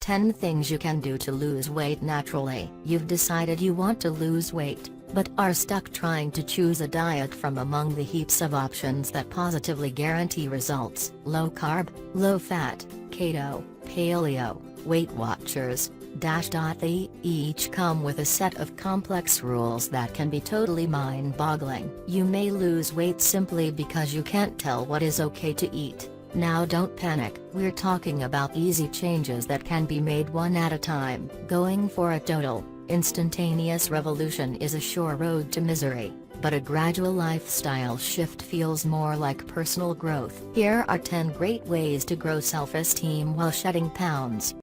10 things you can do to lose weight naturally. You've decided you want to lose weight, but are stuck trying to choose a diet from among the heaps of options that positively guarantee results. Low carb, low fat, keto, paleo, Weight Watchers, they each come with a set of complex rules that can be totally mind-boggling. You may lose weight simply because you can't tell what is okay to eat. Now don't panic, we're talking about easy changes that can be made one at a time. Going for a total, instantaneous revolution is a sure road to misery, but a gradual lifestyle shift feels more like personal growth. Here are 10 great ways to grow self-esteem while shedding pounds.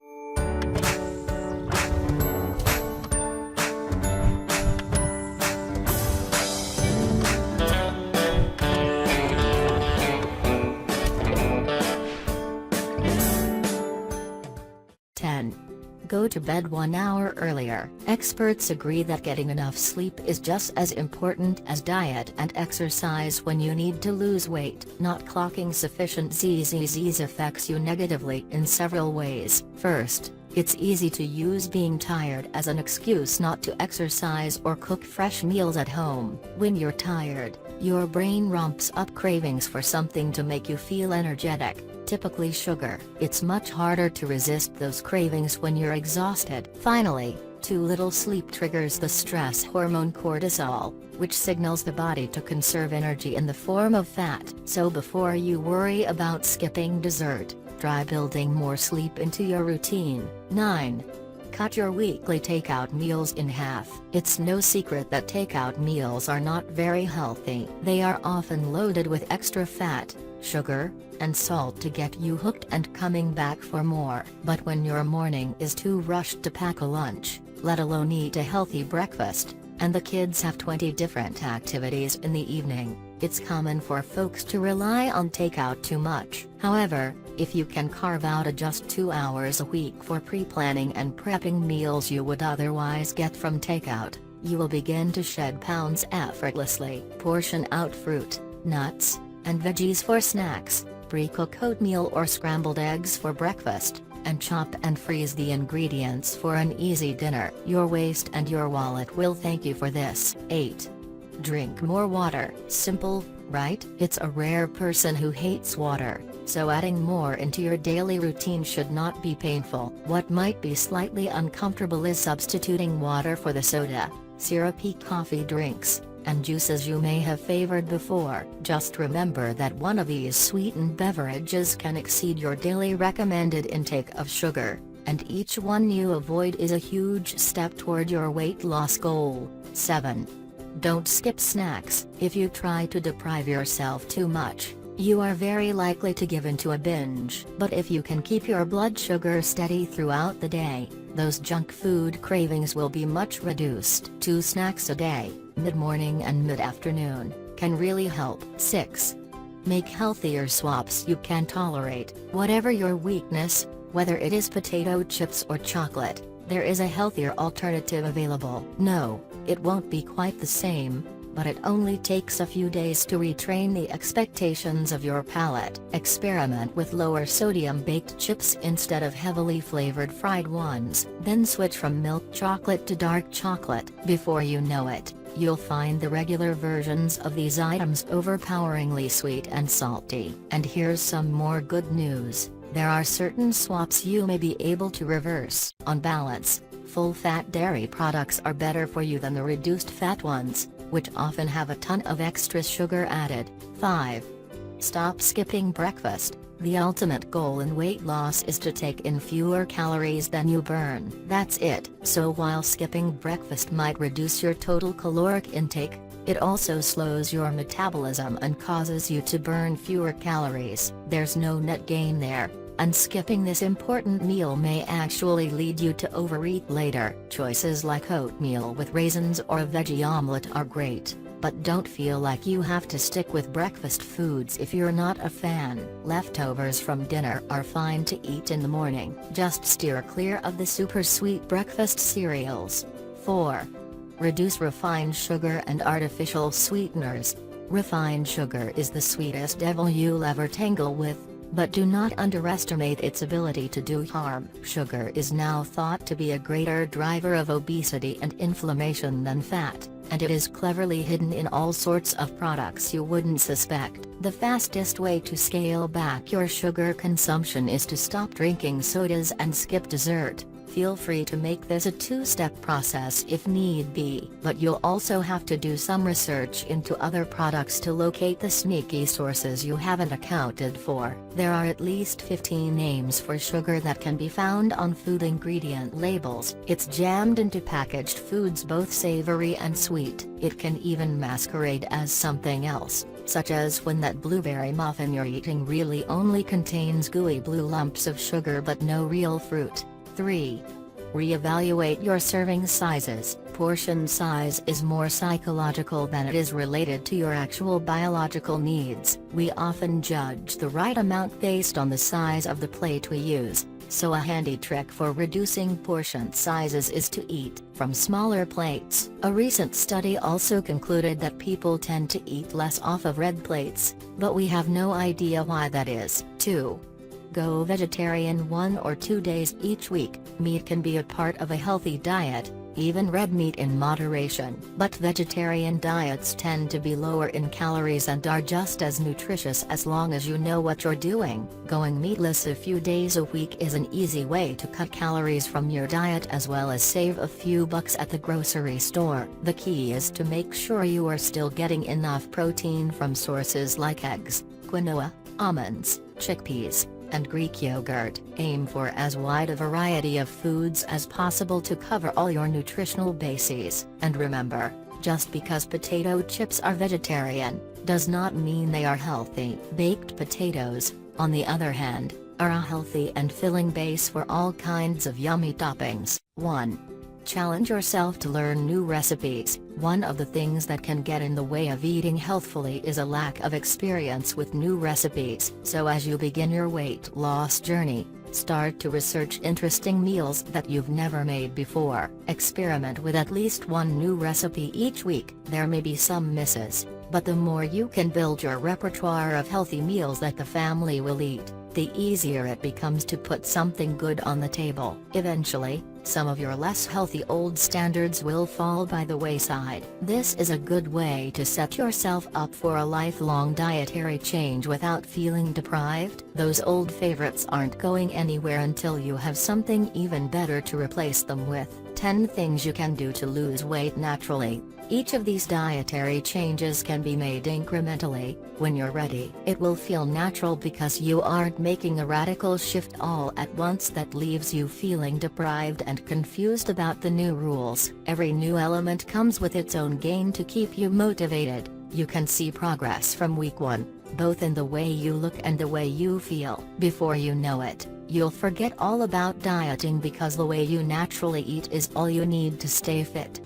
Go to bed 1 hour earlier. Experts agree that getting enough sleep is just as important as diet and exercise when you need to lose weight. Not clocking sufficient ZZs affects you negatively in several ways. First, it's easy to use being tired as an excuse not to exercise or cook fresh meals at home. When you're tired, your brain ramps up cravings for something to make you feel energetic, typically sugar. It's much harder to resist those cravings when you're exhausted. Finally, too little sleep triggers the stress hormone cortisol, which signals the body to conserve energy in the form of fat. So before you worry about skipping dessert, try building more sleep into your routine. 9. Cut your weekly takeout meals in half. It's no secret that takeout meals are not very healthy. They are often loaded with extra fat, sugar, and salt to get you hooked and coming back for more. But when your morning is too rushed to pack a lunch, let alone eat a healthy breakfast, and the kids have 20 different activities in the evening, it's common for folks to rely on takeout too much. However, if you can carve out just 2 hours a week for pre-planning and prepping meals you would otherwise get from takeout, you will begin to shed pounds effortlessly. Portion out fruit, nuts, and veggies for snacks, pre-cook oatmeal or scrambled eggs for breakfast, and chop and freeze the ingredients for an easy dinner. Your waist and your wallet will thank you for this. 8. Drink more water. Simple, right? It's a rare person who hates water, so adding more into your daily routine should not be painful. What might be slightly uncomfortable is substituting water for the soda, syrupy coffee drinks, and juices you may have favored before. Just remember that one of these sweetened beverages can exceed your daily recommended intake of sugar, and each one you avoid is a huge step toward your weight loss goal. 7. Don't skip snacks. If you try to deprive yourself too much, you are very likely to give into a binge. But if you can keep your blood sugar steady throughout the day, those junk food cravings will be much reduced. 2 snacks a day, mid-morning and mid-afternoon, can really help. 6. Make healthier swaps you can tolerate. Whatever your weakness, whether it is potato chips or chocolate, there is a healthier alternative available. No, it won't be quite the same, but it only takes a few days to retrain the expectations of your palate. Experiment with lower sodium baked chips instead of heavily flavored fried ones. Then switch from milk chocolate to dark chocolate. Before you know it, you'll find the regular versions of these items overpoweringly sweet and salty. And here's some more good news. There are certain swaps you may be able to reverse. On balance, full-fat dairy products are better for you than the reduced-fat ones, which often have a ton of extra sugar added. 5. Stop skipping breakfast. The ultimate goal in weight loss is to take in fewer calories than you burn. That's it. So while skipping breakfast might reduce your total caloric intake, it also slows your metabolism and causes you to burn fewer calories. There's no net gain there, and skipping this important meal may actually lead you to overeat later. Choices like oatmeal with raisins or a veggie omelette are great, but don't feel like you have to stick with breakfast foods if you're not a fan. Leftovers from dinner are fine to eat in the morning. Just steer clear of the super sweet breakfast cereals. 4. Reduce refined sugar and artificial sweeteners. Refined sugar is the sweetest devil you'll ever tangle with, but do not underestimate its ability to do harm. Sugar is now thought to be a greater driver of obesity and inflammation than fat, and it is cleverly hidden in all sorts of products you wouldn't suspect. The fastest way to scale back your sugar consumption is to stop drinking sodas and skip dessert. Feel free to make this a two-step process if need be, but you'll also have to do some research into other products to locate the sneaky sources you haven't accounted for. There are at least 15 names for sugar that can be found on food ingredient labels. It's jammed into packaged foods, both savory and sweet. It can even masquerade as something else, such as when that blueberry muffin you're eating really only contains gooey blue lumps of sugar but no real fruit. 3. Reevaluate your serving sizes. Portion size is more psychological than it is related to your actual biological needs. We often judge the right amount based on the size of the plate we use, so a handy trick for reducing portion sizes is to eat from smaller plates. A recent study also concluded that people tend to eat less off of red plates, but we have no idea why that is. 2. Go vegetarian 1 or 2 days each week. Meat can be a part of a healthy diet, even red meat in moderation. But vegetarian diets tend to be lower in calories and are just as nutritious as long as you know what you're doing. Going meatless a few days a week is an easy way to cut calories from your diet as well as save a few bucks at the grocery store. The key is to make sure you are still getting enough protein from sources like eggs, quinoa, almonds, chickpeas, and Greek yogurt. Aim for as wide a variety of foods as possible to cover all your nutritional bases. And remember, just because potato chips are vegetarian, does not mean they are healthy. Baked potatoes, on the other hand, are a healthy and filling base for all kinds of yummy toppings. 1. Challenge yourself to learn new recipes. One of the things that can get in the way of eating healthfully is a lack of experience with new recipes. So as you begin your weight loss journey, start to research interesting meals that you've never made before. Experiment with at least one new recipe each week. There may be some misses, but the more you can build your repertoire of healthy meals that the family will eat, the easier it becomes to put something good on the table. Eventually, some of your less healthy old standards will fall by the wayside. This is a good way to set yourself up for a lifelong dietary change without feeling deprived. Those old favorites aren't going anywhere until you have something even better to replace them with. 10 things you can do to lose weight naturally. Each of these dietary changes can be made incrementally. When you're ready, it will feel natural because you aren't making a radical shift all at once that leaves you feeling deprived and confused about the new rules. Every new element comes with its own gain to keep you motivated. You can see progress from week 1, both in the way you look and the way you feel. Before you know it, you'll forget all about dieting because the way you naturally eat is all you need to stay fit.